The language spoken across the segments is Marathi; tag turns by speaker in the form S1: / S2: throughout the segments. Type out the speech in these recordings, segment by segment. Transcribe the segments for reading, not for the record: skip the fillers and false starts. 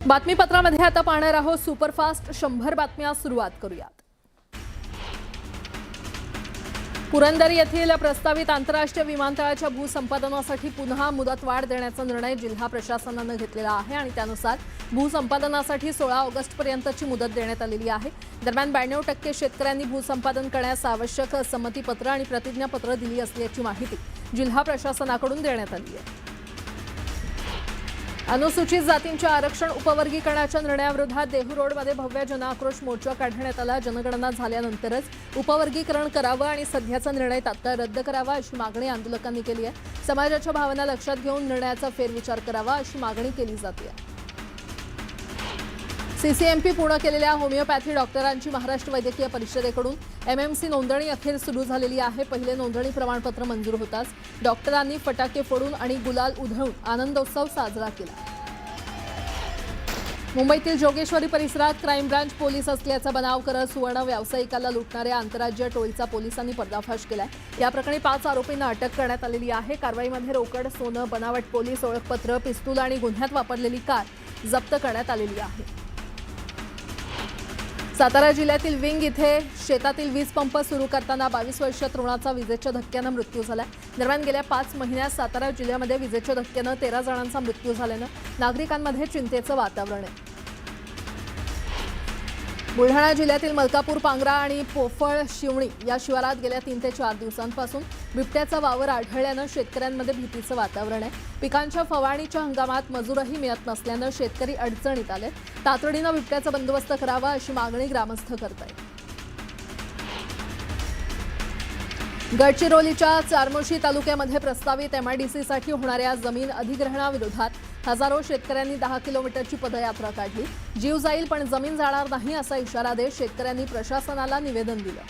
S1: बातमीपत्रामध्ये आता पाहणार आहोत सुपरफास्ट 100 बातम्या सुरुवात करूयात। पुरंदर येथील प्रस्तावित आंतरराष्ट्रीय विमानतळाच्या भूसंपादनासाठी पुन्हा मुदतवाढ देण्याचा निर्णय जिल्हा प्रशासनाने घेतलेला आहे आणि त्यानुसार भूसंपादनासाठी 16 ऑगस्टपर्यंतची मुदत देण्यात आलेली आहे। दरम्यान 92% शेतकऱ्यांनी भूसंपादन करण्यास आवश्यक संमतीपत्र आणि प्रतिज्ञापत्र दिली असल्याची माहिती जिल्हा प्रशासनाकडून देण्यात आली आहे। अनुसूचित जातींच्या आरक्षण उपवर्गीकरणाच्या निर्णयाविरोधात देहू रोडमध्ये भव्य जनआक्रोश मोर्चा काढण्यात आला। जनगणना झाल्यानंतरच उपवर्गीकरण करावं आणि सध्याचा निर्णय तात्काळ रद्द करावा अशी मागणी आंदोलकांनी केली आहे। समाजाच्या भावना लक्षात घेऊन निर्णयाचा फेरविचार करावा अशी मागणी केली जाते। सीसीएमपी पूर्ण केलेल्या होमिओपॅथी डॉक्टरांची महाराष्ट्र वैद्यकीय परिषदेकडून एमएमसी नोंदणी अखेर सुरू झालेली आहे। पहिले नोंदणी प्रमाणपत्र मंजूर होताच डॉक्टरांनी फटाके फोडून आणि गुलाल उधळून आनंदोत्सव साजरा केला। मुंबईतील जोगेश्वरी परिसरात क्राईम ब्रांच पोलीस असल्याचा बनाव करत सुवर्ण व्यावसायिकाला लुटणाऱ्या आंतरराज्य टोळीचा पोलिसांनी पर्दाफाश केलाय। या प्रकरणी 5 आरोपींना अटक करण्यात आलेली आहे। कारवाईमध्ये रोकड, सोनं, बनावट पोलीस ओळखपत्र, पिस्तूल आणि गुन्ह्यात वापरलेली कार जप्त करण्यात आलेली आहे। सातारा जिल्ह्यातील विंग इथे शेतातील वीज पंप सुरू करताना 22 वर्षीय तरुणाचा विजेच्या धक्क्याने मृत्यू झाला। दरम्यान गेल्या 5 महिन्यात सातारा जिल्ह्यामध्ये विजेच्या धक्क्याने 13 जणांचा मृत्यू झाल्याने नागरिकांमध्ये चिंतेचं वातावरण आहे। बुलढाणा जिल्ह्यातील मलकापूर, पांगरा आणि पोफळ शिवणी या शिवारात गेल्या 3 ते 4 दिवसांपासून बिबट्याचा वावर आढळल्याने शेतकऱ्यांमध्ये भीतीचं वातावरण आहे। पिकांच्या फवारणीच्या हंगामात मजूरही मिळत नसल्याने शेतकरी अडचणीत आले। तातडीने बिबट्याचा बंदोबस्त करावा अशी मागणी ग्रामस्थ करत आहेत। गडचिरोलीच्या चारमोशी तालुक्यामध्ये प्रस्तावित एमआयडीसीसाठी होणाऱ्या जमीन अधिग्रहणाविरोधात हजारो शेतकऱ्यांनी 10 किलोमीटरची पदयात्रा काढली। जीव जाईल पण जमीन जाणार नाही असा इशारा देत शेतकऱ्यांनी प्रशासनाला निवेदन दिलं।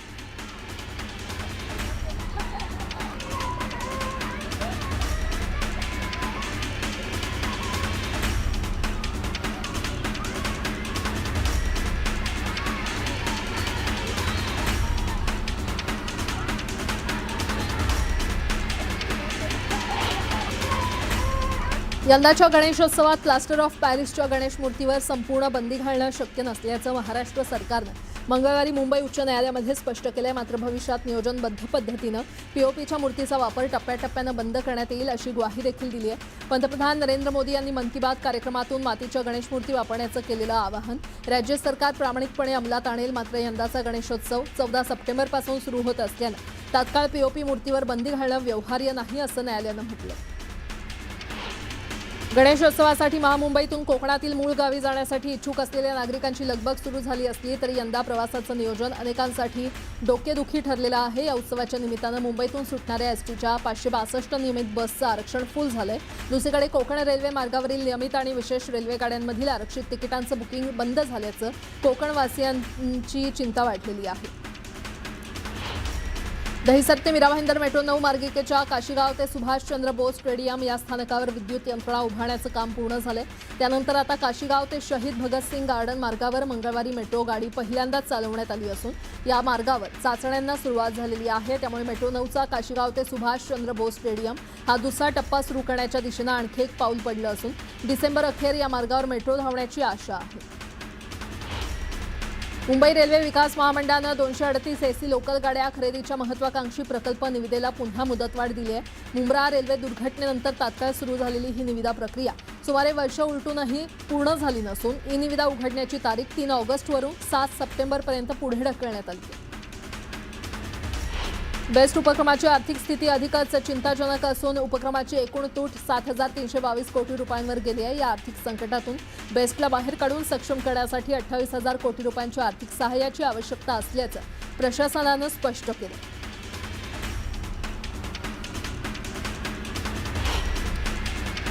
S1: यंदाच्या गणेशोत्सवात प्लास्टर ऑफ पॅरिसच्या गणेश मूर्तीवर संपूर्ण बंदी घालणं शक्य नसल्याचं महाराष्ट्र सरकारनं मंगळवारी मुंबई उच्च न्यायालयामध्ये स्पष्ट केलंय। मात्र भविष्यात नियोजनबद्ध पद्धतीनं पीओपीच्या मूर्तीचा वापर टप्प्याटप्प्यानं बंद करण्यात येईल अशी ग्वाही देखील दिली आहे। पंतप्रधान नरेंद्र मोदी यांनी मन की बात कार्यक्रमातून मातीच्या गणेश मूर्ती वापरण्याचं केलेलं आवाहन राज्य सरकार प्रामाणिकपणे अंमलात आणेल। मात्र यंदाचा गणेशोत्सव 14 सप्टेंबरपासून सुरू होत असल्यानं तात्काळ पीओपी मूर्तीवर बंदी घालणं व्यवहार्य नाही असं न्यायालयानं म्हटलं। गणेशोत्सवासाठी महामुंबईतून कोकणातील मूळ गावी जाण्यासाठी इच्छुक असलेल्या नागरिकांची लगबग सुरू झाली असली तरी यंदा प्रवासाचं नियोजन अनेकांसाठी डोकेदुखी ठरलेलं आहे। या उत्सवाच्या निमित्तानं मुंबईतून सुटणाऱ्या एसटीच्या 562 नियमित बसचं आरक्षण फुल झालंय। दुसरीकडे कोकण रेल्वे मार्गावरील नियमित आणि विशेष रेल्वे गाड्यांमधील आरक्षित तिकिटांचं बुकिंग बंद झाल्याचं कोकणवासियांची चिंता वाढलेली आहे। दहिसर ते मीरा भाईंदर मेट्रो 9 मार्गिकेच्या काशीगाव ते सुभाषचंद्र बोस स्टेडियम या स्थानकावर विद्युत यंत्रणा उभारण्याचं काम पूर्ण झालंय। त्यानंतर आता काशीगाव ते शहीद भगतसिंग गार्डन मार्गावर मंगळवारी मेट्रो गाडी पहिल्यांदाच चालवण्यात आली असून या मार्गावर चाचण्यांना सुरुवात झालेली आहे। त्यामुळे मेट्रो 9चा काशीगाव ते सुभाषचंद्र बोस स्टेडियम हा दुसरा टप्पा सुरू करण्याच्या दिशेनं आणखी एक पाऊल पडलं असून डिसेंबर अखेर या मार्गावर मेट्रो धावण्याची आशा आहे। मुंबई रेल्वे विकास महामंडळानं 238 एसी लोकल गाड्या खरेदीच्या महत्त्वाकांक्षी प्रकल्प निविदेला पुन्हा मुदतवाढ दिली आहे। मुंब्रा रेल्वे दुर्घटनेनंतर तात्काळ सुरू झालेली ही निविदा प्रक्रिया सुमारे वर्ष उलटूनही पूर्ण झाली नसून ई निविदा उघडण्याची तारीख 3 ऑगस्टवरून 7 सप्टेंबरपर्यंत पुढे ढकलण्यात आली आहे। बेस्ट उपक्रमाची आर्थिक स्थिती अधिकच चिंताजनक असून उपक्रमाची एकूण तूट 7,322 कोटी रुपयांवर गेली आहे। या आर्थिक संकटातून बेस्टला बाहेर काढून सक्षम करण्यासाठी 28,000 कोटी रुपयांच्या आर्थिक सहाय्याची आवश्यकता असल्याचं प्रशासनानं स्पष्ट केलं।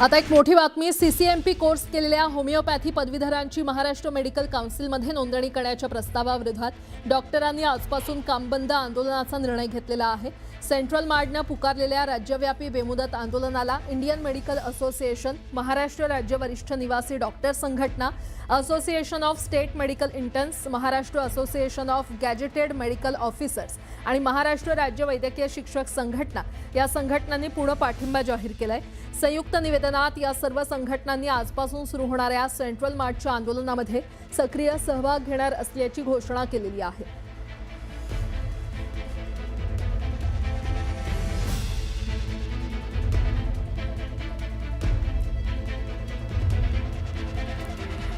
S1: आता एक मोठी बातमी। सीसीएमपी कोर्स केलेल्या होमिओपॅथी पदवीधरांची महाराष्ट्र मेडिकल काउन्सिलमध्ये नोंदणी करण्याच्या प्रस्तावाविरोधात डॉक्टरांनी आजपासून कामबंद आंदोलनाचा निर्णय घेतलेला आहे। सेंट्रल मार्डनं पुकारलेल्या राज्यव्यापी बेमुदत आंदोलनाला इंडियन मेडिकल असोसिएशन, महाराष्ट्र राज्य वरिष्ठ निवासी डॉक्टर संघटना, association of state medical interns, Maharashtra association of gazetted medical officers आणि महाराष्ट्र राज्य वैद्यकीय शिक्षक संघटना या संघटनांनी पूर्ण पाठिंबा जाहीर केलाय। संयुक्त निवेदनात या सर्व संघटनांनी आजपासून सुरू होणाऱ्या सेंट्रल मार्चच्या आंदोलनामध्ये सक्रिय सहभाग घेणार असल्याची घोषणा केलेली आहे।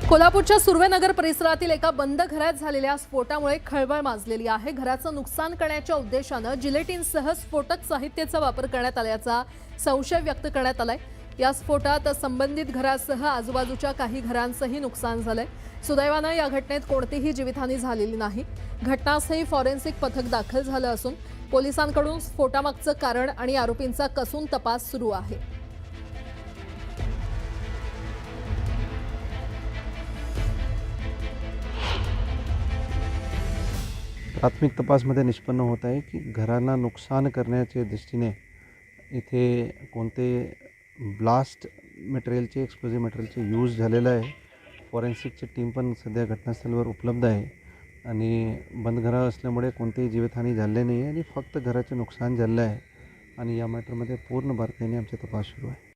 S1: कोल्हापूरच्या सुर्वेनगर परिसरातील एका बंद घरात झालेल्या स्फोटामुळे खळबळ माजलेली आहे। घराचं नुकसान करण्याच्या उद्देशानं जिलेटिनसह स्फोटक साहित्याचा वापर करण्यात आल्याचा संशय व्यक्त करण्यात आलाय। या स्फोटात संबंधित घरासह आजूबाजूच्या काही घरांचंही नुकसान झालंय। सुदैवानं या घटनेत कोणतीही जीवितहानी झालेली नाही। घटनास्थळी फॉरेन्सिक पथक दाखल झालं असून पोलिसांकडून स्फोटामागचं कारण आणि आरोपींचा कसून तपास सुरू आहे।
S2: प्राथमिक तपासमध्ये निष्पन्न होत आहे की घरांना नुकसान करण्याच्या दृष्टीने इथे कोणते ब्लास्ट मटेरियलचे, एक्सप्लोजिव्ह मटेरियलचे यूज झालेलं आहे। फॉरेन्सिकची टीम पण सध्या घटनास्थळावर उपलब्ध आहे आणि बंद घरं असल्यामुळे कोणतेही जीवितहानी झाले नाही आणि फक्त घराचे नुकसान झालं आहे आणि या मॅटरमध्ये पूर्ण बारकाईने आमचा तपास सुरू आहे।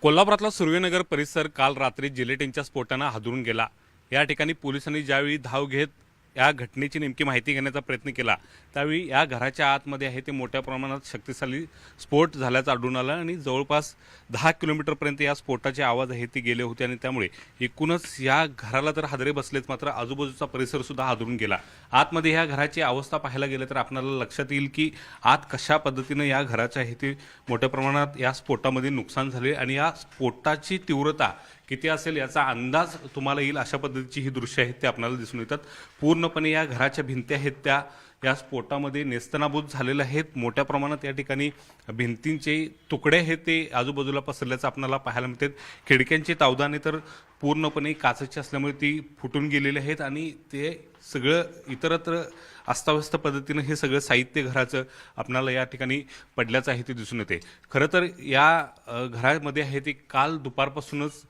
S3: कोल्हापुरातला सुर्वेनगर परिसर काल रात्री जिलेटिनच्या स्फोटानं हादरून गेला। या ठिकाणी पोलिसांनी ज्यावेळी धाव घेत या घटनेची नेमकी माहिती घेण्याचा प्रयत्न केला त्यावेळी या घराच्या आतमध्ये आहे ते मोठ्या प्रमाणात शक्तिशाली स्फोट झाल्याचं आढळून आलं आणि जवळपास 10 किलोमीटरपर्यंत या स्फोटाचे आवाज आहे ते गेले होते आणि त्यामुळे एकूणच या घराला तर हादरे बसलेच, मात्र आजूबाजूचा परिसरसुद्धा हादरून गेला। आतमध्ये ह्या घराची अवस्था पाहायला गेलं तर आपल्याला लक्षात येईल की आत कशा पद्धतीनं या घराचं आहे ते मोठ्या प्रमाणात या स्फोटामध्ये नुकसान झाले आणि या स्फोटाची तीव्रता किती असेल याचा अंदाज तुम्हाला येईल अशा पद्धतीची ही दृश्य आहेत ते आपल्याला दिसून येतात। पूर्णपणे या घराच्या भिंती आहेत त्या या स्फोटामध्ये नेस्तनाबूत झालेल्या आहेत। मोठ्या प्रमाणात या ठिकाणी भिंतींचे तुकडे आहेत ते आजूबाजूला पसरल्याचं आपल्याला पाहायला मिळतात। खिडक्यांची तावदाने तर पूर्णपणे काचेची असल्यामुळे ती फुटून गेलेली आहेत आणि ते सगळं इतरत्र अस्ताव्यस्त पद्धतीनं हे सगळं साहित्य घराचं आपल्याला या ठिकाणी पडल्याचं आहे ते दिसून येते। खरं तर या घरामध्ये आहे ते काल दुपारपासूनच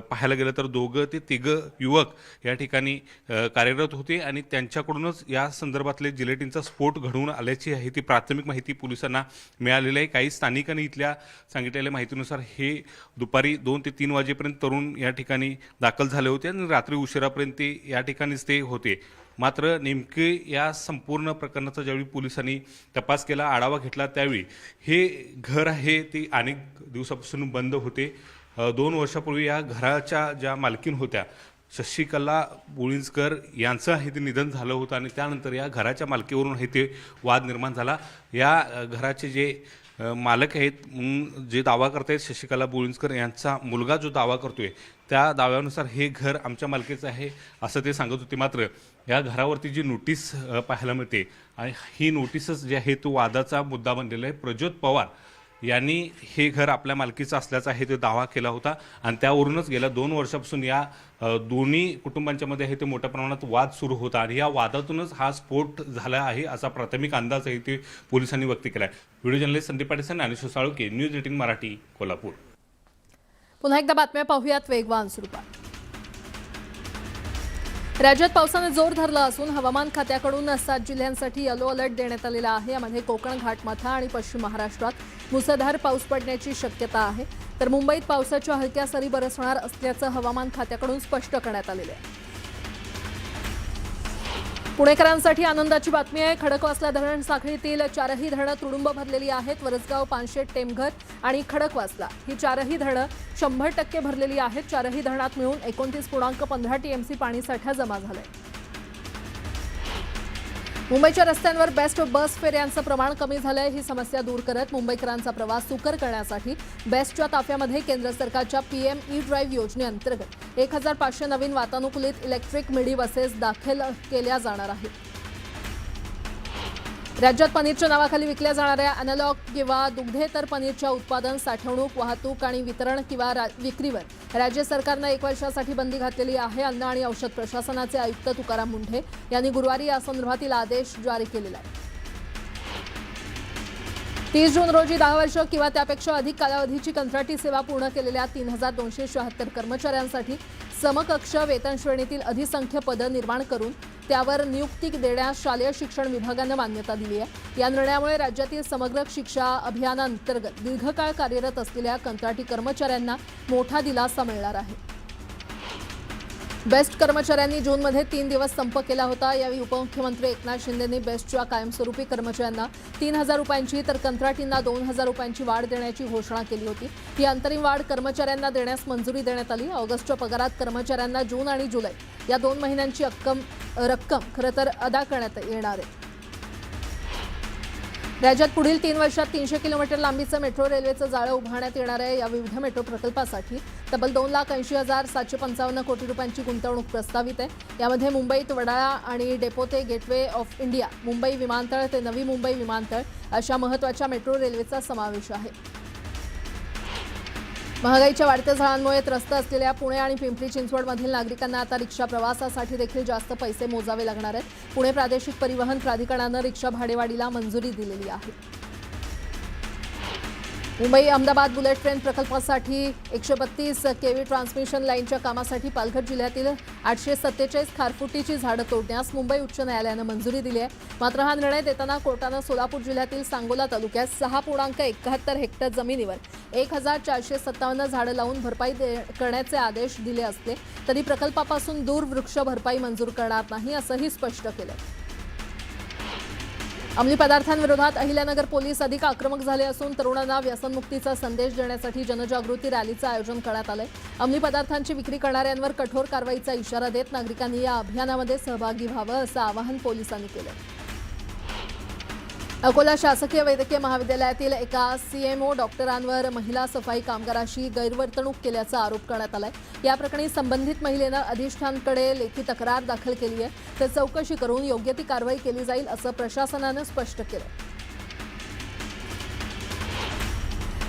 S3: पाहायला गेलं तर 2 ते 3 युवक या ठिकाणी कार्यरत होते आणि त्यांच्याकडूनच या संदर्भातले जिलेटिनचा स्फोट घडवून आल्याची आहे ती प्राथमिक माहिती पोलिसांना मिळालेली आहे। काही स्थानिकांनी इथल्या सांगितलेल्या माहितीनुसार हे दुपारी 2 ते 3 वाजेपर्यंत तरुण या ठिकाणी दाखल झाले होते आणि रात्री उशिरापर्यंत ते या ठिकाणीच ते होते। मात्र नेमके या संपूर्ण प्रकरणाचा ज्यावेळी पोलिसांनी तपास केला, आढावा घेतला त्यावेळी हे घर आहे ते अनेक दिवसापासून बंद होते। 2 वर्षापूर्वी या घराच्या ज्या मालकीन होत्या शशिकला बोळिंजकर यांचं आहे ते निधन झालं होतं आणि त्यानंतर या घराच्या मालकीवरून आहे ते वाद निर्माण झाला। या घराचे जे मालक आहेत जे दावा करतायत शशिकला बोळिंजकर यांचा मुलगा जो दावा करतोय त्या दाव्यानुसार हे घर आमच्या मालकीचं आहे असं ते सांगत होते। मात्र या घरावरती जी नोटीस पाहायला मिळते आणि ही नोटीसच जी आहे तो वादाचा मुद्दा बनलेला आहे। प्रज्योत पवार यांनी हे घर आपल्या मालकीचं असल्याचा आहे ते दावा केला होता आणि त्यावरूनच गेल्या 2 वर्षापासून या दोन्ही कुटुंबांच्या मध्ये आहे ते मोठ्या प्रमाणात वाद सुरू होता आणि या वादातूनच हा स्फोट झाला आहे असा प्राथमिक अंदाज आहे ते पोलिसांनी व्यक्त केला आहे। व्हिडिओ जर्नलिस्ट संदीप पाटील आणि साळुंखे, न्यूज 18 मराठी, कोल्हापूर।
S1: पुन्हा एकदा बातम्या पाहूयात वेगवान स्वरूपात। राज्यात पावसाने जोर धरला असून हवामान खात्याकडून 7 जिल्ह्यांसाठी येलो अलर्ट देण्यात आलेला आहे। यामध्ये कोकण, घाटमाथा आणि पश्चिम महाराष्ट्रात मुसळधार पाऊस पडण्याची शक्यता आहे, तर मुंबईत पावसाच्या हलक्या सरी बरसणार असल्याचं हवामान खात्याकडून स्पष्ट करण्यात आलेलं आहे। पुणेकरांसाठी आनंदाची बातमी आहे। खडकवासला धरण साखळीतील 4ही धरणं तुडुंब भरलेली आहेत। वरसगाव, पानशेत, टेमघर आणि खडकवासला ही 4ही धरणं 100% भरलेली आहेत। 4ही धरणात मिळून 29.15 TMC पाणीसाठा जमा झालाय। मुंबईच्या रस्त्यांवर बेस्ट बस फेऱ्यांचं प्रमाण कमी झालंय। ही समस्या दूर करत मुंबईकरांचा प्रवास सुकर करण्यासाठी बेस्टच्या ताफ्यामध्ये केंद्र सरकारच्या PM ई-ड्राईव्ह योजनेअंतर्गत 1500 नवीन वातानुकूलित इलेक्ट्रिक मिडी बसेस दाखल केल्या जाणार आहेत। राज्यात पनीरच्या नावाखाली विकल्या जाणाऱ्या अॅनालॉग किंवा दुग्धेतर पनीरच्या उत्पादन, साठवणूक, वाहतूक आणि वितरण किंवा विक्रीवर राज्य सरकारनं 1 वर्षासाठी बंदी घातलेली आहे। अन्न आणि औषध प्रशासनाचे आयुक्त तुकाराम मुंढे यांनी गुरुवारी या संदर्भातील आदेश जारी केलेला आहे। 30 जून रोजी 10 वर्ष किंवा त्यापेक्षा अधिक कालावधीची कंत्राटी सेवा पूर्ण केलेल्या 3276 कर्मचाऱ्यांसाठी समकक्ष वेतन श्रेणीतील अधिसंख्य पदं निर्माण करून त्यावर नियुक्ती देण्यास शालेय शिक्षण विभागानं मान्यता दिली आहे। या निर्णयामुळे राज्यातील समग्र शिक्षा अभियानांतर्गत दीर्घकाळ कार्यरत असलेल्या कंत्राटी कर्मचाऱ्यांना मोठा दिलासा मिळणार आहे। बेस्ट कर्मचाऱ्यांनी जूनमध्ये 3 दिवस संप केला होता। यावेळी उपमुख्यमंत्री एकनाथ शिंदेंनी बेस्टच्या कायमस्वरूपी कर्मचाऱ्यांना 3,000 रुपयांची तर कंत्राटींना 2,000 रुपयांची वाढ देण्याची घोषणा केली होती। ही अंतरिम वाढ कर्मचाऱ्यांना देण्यास मंजुरी देण्यात आली। ऑगस्टच्या पगारात कर्मचाऱ्यांना जून आणि जुलै या 2 महिन्यांची रक्कम खरं तर अदा करण्यात येणार आहे। राज्यात पुढील 3 वर्षात 300 किलोमीटर लांबीचं मेट्रो रेल्वेचं जाळं उभारण्यात येणार आहे। या विविध मेट्रो प्रकल्पासाठी तब्बल 2,80,755 कोटी रुपयांची गुंतवणूक प्रस्तावित आहे। यामध्ये मुंबईत वडाळा आणि डेपो ते गेटवे ऑफ इंडिया, मुंबई विमानतळ ते नवी मुंबई विमानतळ अशा महत्त्वाच्या मेट्रो रेल्वेचा समावेश आहे। महागाईच्या वाढत्या झळांमुळे त्रस्त असलेल्या पुणे आणि पिंपरी चिंचवडमधील नागरिकांना आता रिक्षा प्रवासासाठी देखील जास्त पैसे मोजावे लागणार आहेत। पुणे प्रादेशिक परिवहन प्राधिकरणानं रिक्षा भाडेवाढीला मंजुरी दिलेली आहे। मुंबई अहमदाबाद बुलेट ट्रेन प्रकल्पासाठी 132 केव्ही ट्रान्समिशन लाईनच्या कामासाठी पालघर जिल्ह्यातील 847 खारफुटीची झाडं तोडण्यास मुंबई उच्च न्यायालयानं मंजुरी दिली आहे। मात्र हा निर्णय देताना कोर्टानं सोलापूर जिल्ह्यातील सांगोला तालुक्यात 6.71 हेक्टर जमिनीवर 1,457 झाडं लावून भरपाई करण्याचे आदेश दिले असले तरी प्रकल्पापासून दूर वृक्ष भरपाई मंजूर करणार नाही असंही स्पष्ट केलं। अंमली पदार्थांविरोधात अहिल्यानगर पोलीस अधिक आक्रमक झाले असून तरुणांना व्यसनमुक्तीचा संदेश देण्यासाठी जनजागृती रॅलीचं आयोजन करण्यात आलंय। अंमली पदार्थांची विक्री करणाऱ्यांवर कठोर कारवाईचा इशारा देत नागरिकांनी या अभियानामध्ये सहभागी व्हावं असं आवाहन पोलिसांनी केलं। अकोला शासकीय वैद्यकीय महाविद्यालयातील एका सीएमओ डॉक्टरांवर महिला सफाई कामगाराशी गैरवर्तणूक केल्याचा आरोप करण्यात आलाय। या प्रकरणी संबंधित महिलेनं अधिष्ठानकडे लेखी तक्रार दाखल केली आहे। तर चौकशी करून योग्य ती कारवाई केली जाईल असं प्रशासनानं स्पष्ट केलं।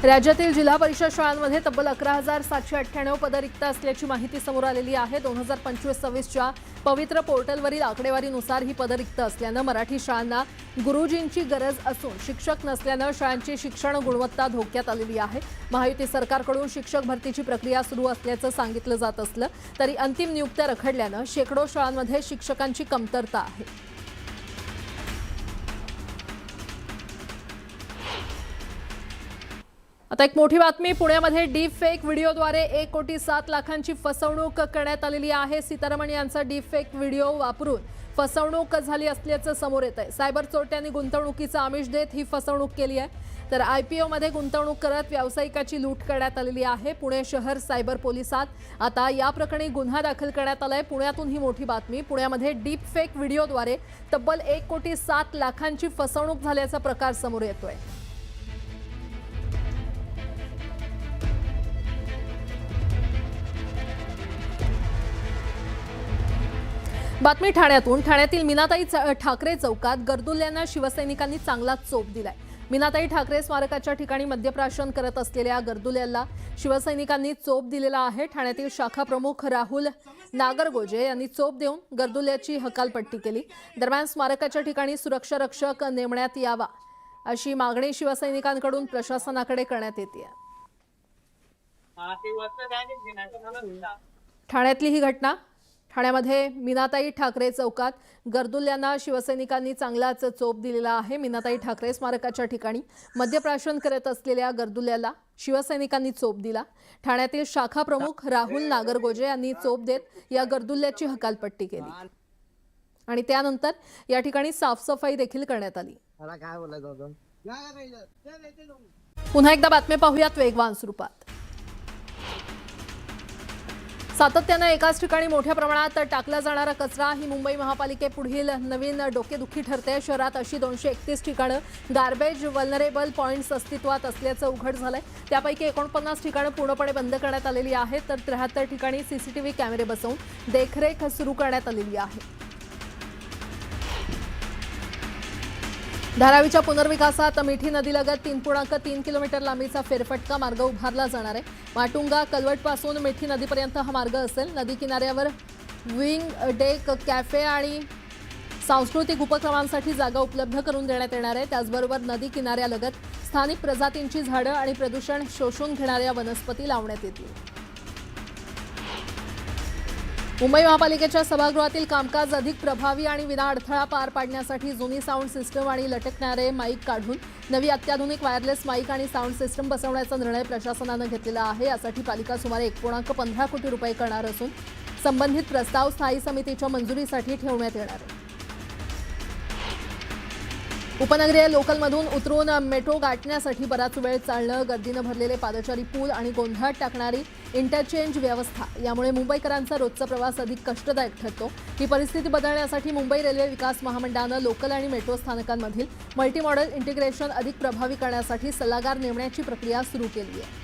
S1: राज्यातील जिल्हा परिषद शाळांमध्ये तब्बल 11,798 पदं रिक्त असल्याची माहिती समोर आलेली आहे। 2025-26च्या पवित्र पोर्टलवरील आकडेवारीनुसार ही पदं रिक्त असल्यानं मराठी शाळांना गुरुजींची गरज असून शिक्षक नसल्यानं शाळांची शिक्षण गुणवत्ता धोक्यात आलेली आहे। महायुती सरकारकडून शिक्षक भरतीची प्रक्रिया सुरू असल्याचं सांगितलं जात असलं तरी अंतिम नियुक्त्या रखडल्यानं शेकडो शाळांमध्ये शिक्षकांची कमतरता आहे। आता एक मोठी बातमी, पुण्यामध्ये डीप फेक व्हिडिओद्वारे 1,07,00,000ची फसवणूक करण्यात आलेली आहे। सीतारामन यांचा डीप फेक व्हिडिओ वापरून फसवणूक झाली असल्याचं समोर येत आहे। सायबर चोरट्यांनी गुंतवणुकीचं आमिष देत ही फसवणूक केली आहे। तर IPO मध्ये गुंतवणूक करत व्यावसायिकाची लूट करण्यात आलेली आहे। पुणे शहर सायबर पोलिसात आता या प्रकरणी गुन्हा दाखल करण्यात आलाय। पुण्यातून ही मोठी बातमी, पुण्यामध्ये डीप फेक व्हिडिओद्वारे तब्बल 1,07,00,000ची फसवणूक झाल्याचा प्रकार समोर येतोय। बातमी ठाण्यातून, ठाण्यातील मीनाताई ठाकरे चौकात गरदुल्यांना शिवसैनिकांनी चांगलाच चोप दिलाय। मीनाताई ठाकरे स्मारकाच्या ठिकाणी मद्यप्राशन करत असलेल्या गरदुल्यांना शिवसैनिकांनी चोप दिलेला आहे। ठाण्यातील शाखा प्रमुख राहुल नागरगोजे यांनी चोप देऊन गरदुल्ल्याची हकालपट्टी केली। दरम्यान स्मारकाच्या ठिकाणी सुरक्षा रक्षक नेमण्यात यावा अशी मागणी शिवसैनिकांकडून प्रशासनाकडे करण्यात येते। ठाण्यातली ही घटना, ठाण्यामध्ये मीनाताई ठाकरे चौकात गरदुल्यांना शिवसैनिकांनी चांगलाच चोप दिलेला आहे। मीनाताई ठाकरे स्मारकाच्या ठिकाणी मद्यप्राशन करत असलेल्या गरदुल्ल्याला शिवसैनिकांनी चोप दिला। ठाण्यातील शाखा प्रमुख राहुल नागरगोजे यांनी चोप देत या गरदुल्ल्याची हकालपट्टी केली आणि त्यानंतर या ठिकाणी साफसफाई देखील करण्यात आली। पुन्हा एकदा बातमी पाहूयात वेगवान स्वरूपात। सातत्याने एकाच ठिकाणी मोठ्या प्रमाणात टाकला जाणारा कचरा ही मुंबई महापालिकेपुढील नवीन डोकेदुखी ठरते। शहरात अशी 231 ठिकाणं गार्बेज वल्नरेबल पॉइंट्स अस्तित्वात असल्याचं उघड झालंय। त्यापैकी 49 ठिकाणं पूर्णपणे बंद करण्यात आलेली आहेत तर 73 ठिकाणी CCTV कॅमेरे बसवून देखरेख सुरू करण्यात आलेली आहे। धारावीच्या पुनर्विकासात मिठी नदीलगत 3.3 किलोमीटर लांबीचा फेरफटका मार्ग उभारला जाणार आहे। माटुंगा कलवटपासून मिठी नदीपर्यंत हा मार्ग असेल। नदी किनाऱ्यावर विंग डेक, कॅफे आणि सांस्कृतिक उपक्रमांसाठी जागा उपलब्ध करून देण्यात येणार आहे। त्याचबरोबर नदी किनाऱ्यालगत स्थानिक प्रजातींची झाडं आणि प्रदूषण शोषून घेणाऱ्या वनस्पती लावण्यात येतील. मुंबई महापालिकेच्या सभागृहातील कामकाज अधिक प्रभावी आणि विना अडथळा पार पाडण्यासाठी जुनी साऊंड सिस्टम आणि लटकणारे माईक काढून नवी अत्याधुनिक वायरलेस माईक आणि साऊंड सिस्टम बसवण्याचा निर्णय प्रशासनानं घेतलेला आहे. यासाठी पालिका सुमारे 1.15 कोटी रुपये करणार असून संबंधित प्रस्ताव स्थायी समितीच्या मंजुरीसाठी ठेवण्यात येणार आहे. उपनगरीय लोकलमधून उतरून मेट्रो गाठण्यासाठी बराच वेळ चालणं, गर्दीनं भरलेले पादचारी पूल आणि गोंधळात टाकणारी इंटरचेंज व्यवस्था यामुळे मुंबईकरांचा रोजचा प्रवास अधिक कष्टदायक ठरतो. ही परिस्थिती बदलण्यासाठी मुंबई रेल्वे विकास महामंडळानं लोकल आणि मेट्रो स्थानकांमधील मल्टीमॉडल इंटिग्रेशन अधिक प्रभावी करण्यासाठी सल्लागार नेमण्याची प्रक्रिया सुरू केली आहे.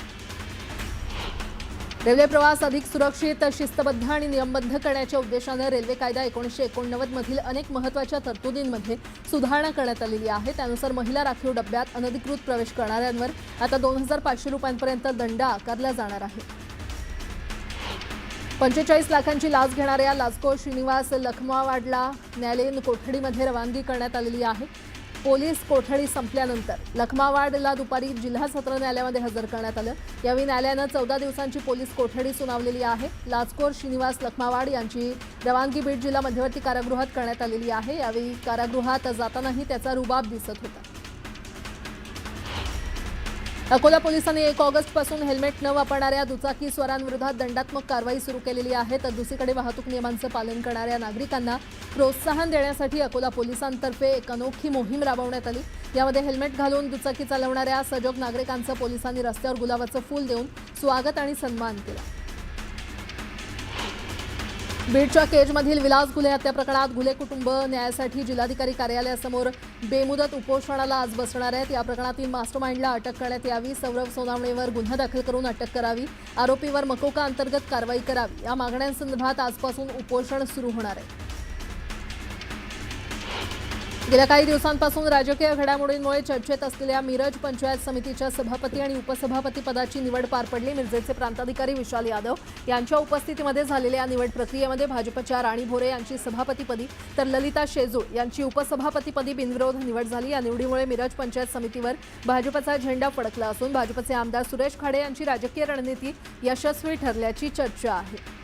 S1: रेल्वे प्रवास अधिक सुरक्षित, शिस्तबद्ध आणि नियमबद्ध करण्याच्या उद्देशानं रेल्वे कायदा 1989 मधील अनेक महत्त्वाच्या तरतुदींमध्ये सुधारणा करण्यात आलेली आहे. त्यानुसार महिला राखीव डब्यात अनधिकृत प्रवेश करणाऱ्यांवर आता 2,500 रुपयांपर्यंत दंड आकारला जाणार आहे. 45 लाखांची लाच घेणाऱ्या लाचखोर श्रीनिवास लखमावाडला न्यायालयीन कोठडीमध्ये रवानगी करण्यात आलेली आहे. पोलीस कोठडी संपल्यानंतर लखमावाडला दुपारी जिल्हा सत्र न्यायालयामध्ये हजर करण्यात आलं. यावेळी न्यायालयानं 14 दिवसांची पोलीस कोठडी सुनावलेली आहे. लाचखोर श्रीनिवास लखमावाड यांची रवानगी बीड जिल्हा मध्यवर्ती कारागृहात करण्यात आलेली आहे. यावेळी कारागृहात जातानाही त्याचा रुबाब दिसत होता. अकोला पोलिसांनी 1 ऑगस्टपासून हेल्मेट न वापरणाऱ्या दुचाकीस्वारांविरोधात दंडात्मक कारवाई सुरू केलेली आहे. तर दुसरीकडे वाहतूक नियमांचं पालन करणाऱ्या नागरिकांना प्रोत्साहन देण्यासाठी अकोला पोलिसांतर्फे एक अनोखी मोहीम राबवण्यात आली. यामध्ये हेल्मेट घालून दुचाकी चालवणाऱ्या सजग नागरिकांचं पोलिसांनी रस्त्यावर गुलाबाचं फूल देऊन स्वागत आणि सन्मान केला. बीडच्या केजमधील विलास घुले हत्या प्रकरणात घुले कुटुंब न्यायासाठी जिल्हाधिकारी कार्यालयासमोर बेमुदत उपोषणाला आज बसणार आहेत. या प्रकरणातील मास्टरमाइंडला अटक करण्यात यावी, सौरव सोनावणेवर गुन्हा दाखल करून अटक करावी, आरोपीवर मकोका अंतर्गत कारवाई करावी या मागण्यांसंदर्भात आजपासून उपोषण सुरू होणार आहे. गेल्या काही दिवसांपासून राजकीय घडामोडींमुळे चर्चेत असलेल्या मिरज पंचायत समितीच्या सभापती आणि उपसभापती पदाची निवड पार पडली. मिरजेचे प्रांताधिकारी विशाल यादव यांच्या उपस्थितीमध्ये झालेल्या निवड प्रक्रियेमध्ये भाजपच्या राणी भोरे यांची सभापतीपदी तर ललिता शेजूळ यांची उपसभापतीपदी बिनविरोध निवड झाली. या निवडीमुळे मिरज पंचायत समितीवर भाजपचा झेंडा फडकला असून भाजपचे आमदार सुरेश खाडे यांची राजकीय रणनीती यशस्वी ठरल्याची चर्चा आहे.